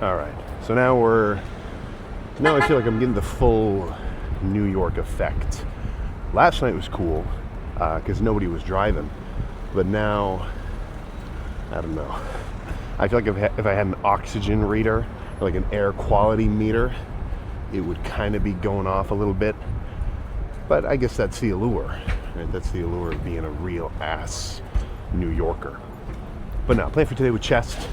All right, so now I feel like I'm getting the full New York effect. Last night was cool because nobody was driving, but now I don't know. I feel like if I had an oxygen reader, like an air quality meter, it would kind of be going off a little bit. But I guess that's the allure, right? That's the allure of being a real ass New Yorker. But now, plan for today with chest.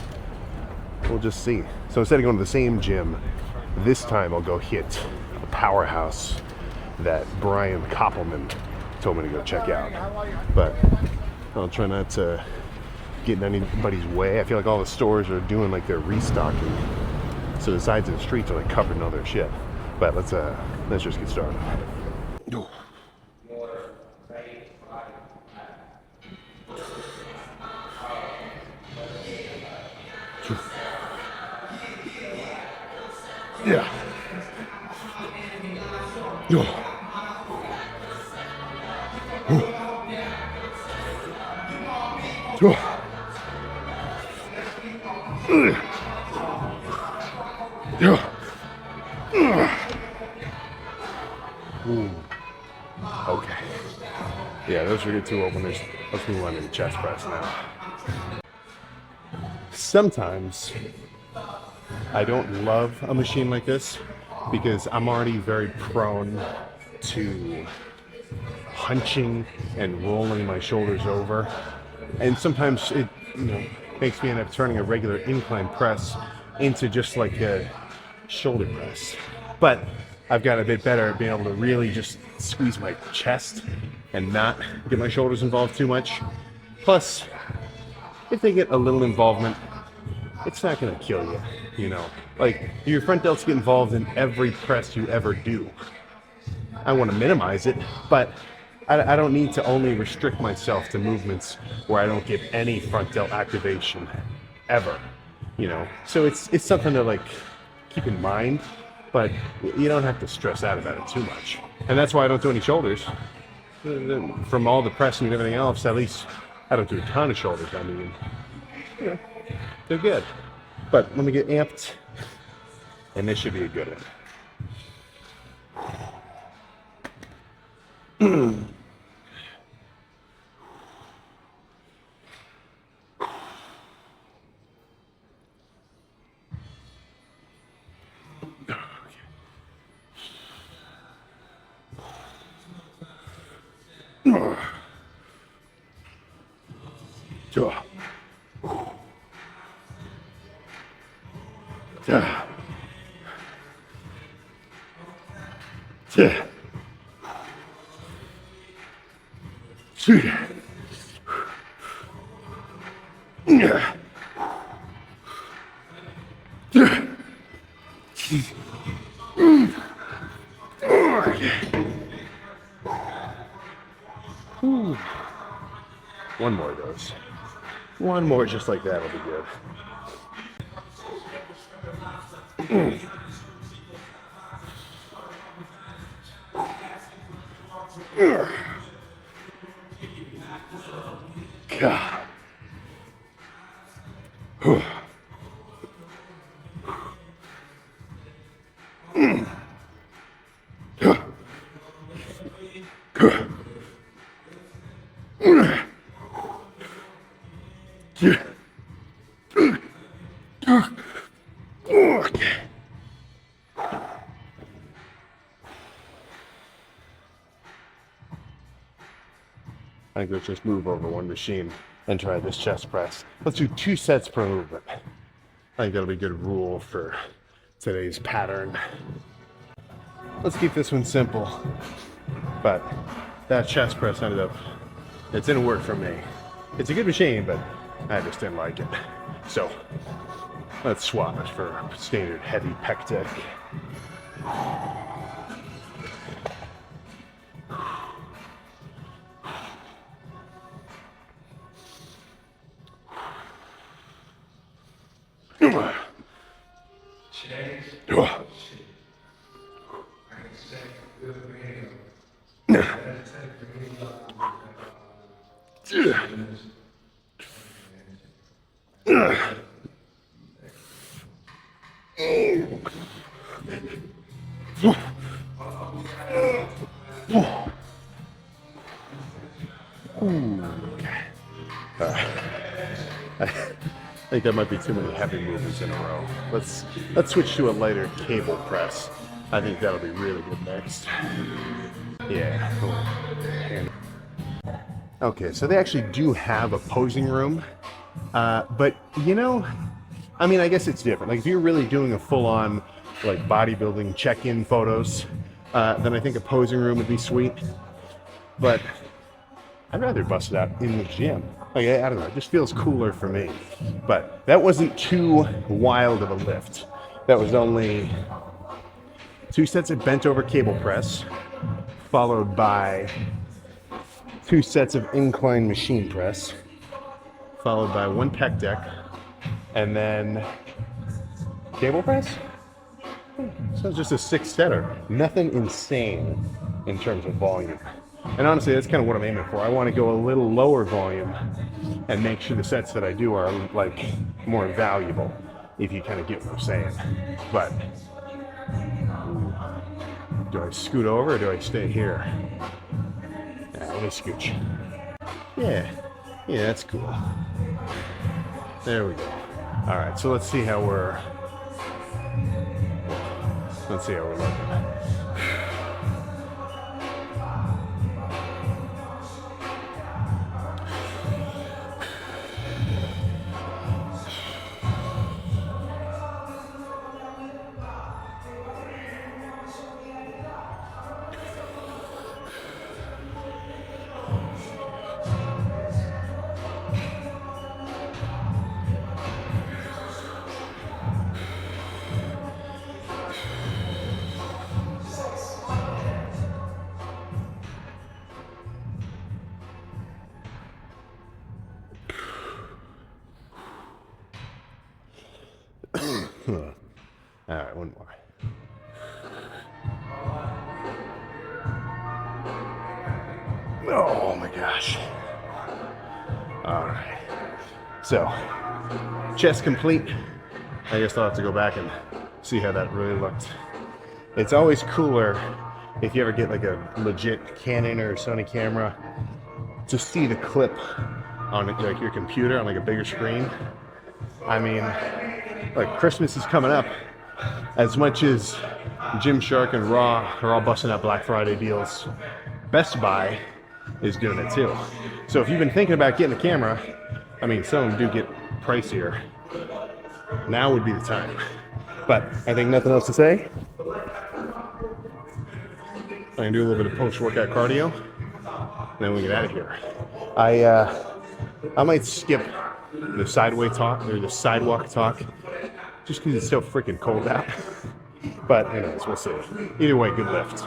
We'll just see. So instead of going to the same gym, this time I'll go hit a powerhouse that Brian Koppelman told me to go check out. But I'll try not to get in anybody's way. I feel like all the stores are doing like their restocking, so the sides of the streets are like covered in all their shit. But let's just get started. Yeah. Yeah. Okay. Yeah, those are good two openers. Let's move on to the chest press now. Sometimes I don't love a machine like this because I'm already very prone to hunching and rolling my shoulders over, and sometimes it makes me end up turning a regular incline press into just like a shoulder press. But I've got a bit better at being able to really just squeeze my chest and not get my shoulders involved too much. Plus, if they get a little involvement, it's not gonna kill you, Like, your front delts get involved in every press you ever do. I want to minimize it, but I don't need to only restrict myself to movements where I don't get any front delt activation ever, So it's something to like keep in mind, but you don't have to stress out about it too much. And that's why I don't do any shoulders. From all the pressing and everything else, at least I don't do a ton of shoulders. I mean, they're good. But let me get amped, and this should be a good one. One more of those. One more just like that will be good. God. I think let's just move over one machine and try this chest press. Let's do 2 sets per movement. I think that'll be a good rule for today's pattern. Let's keep this one simple. But that chest press it didn't work for me. It's a good machine, but I just didn't like it. So let's swap it for a standard heavy pec deck. I think that might be too many heavy movements in a row. Let's switch to a lighter cable press. I think that'll be really good next. Yeah, cool. And okay, so they actually do have a posing room, but you know, I mean, I guess it's different. Like if you're really doing a full-on like bodybuilding check-in photos, then I think a posing room would be sweet. But I'd rather bust it out in the gym. Like, I don't know, it just feels cooler for me. But that wasn't too wild of a lift. That was only 2 sets of bent over cable press, followed by 2 sets of incline machine press, followed by 1 pec deck, and then cable press? So it's just a 6-setter. Nothing insane in terms of volume. And honestly, that's kind of what I'm aiming for. I want to go a little lower volume and make sure the sets that I do are like more valuable, if you kind of get what I'm saying. But do I scoot over or do I stay here? Let me scooch. Yeah, that's cool. There we go. All right, so let's see how we're looking. All right, one more. Oh my gosh. All right. So, chest complete. I guess I'll have to go back and see how that really looked. It's always cooler if you ever get like a legit Canon or Sony camera to see the clip on like your computer on like a bigger screen. I mean, like Christmas is coming up. As much as Gymshark and Raw are all busting out Black Friday deals, Best Buy is doing it too. So if you've been thinking about getting a camera, I mean, some of them do get pricier. Now would be the time. But I think nothing else to say. I can do a little bit of post-workout cardio, and then we get out of here. I might skip the sidewalk talk, just because it's so freaking cold out. But anyways, we'll see. Either way, good lift.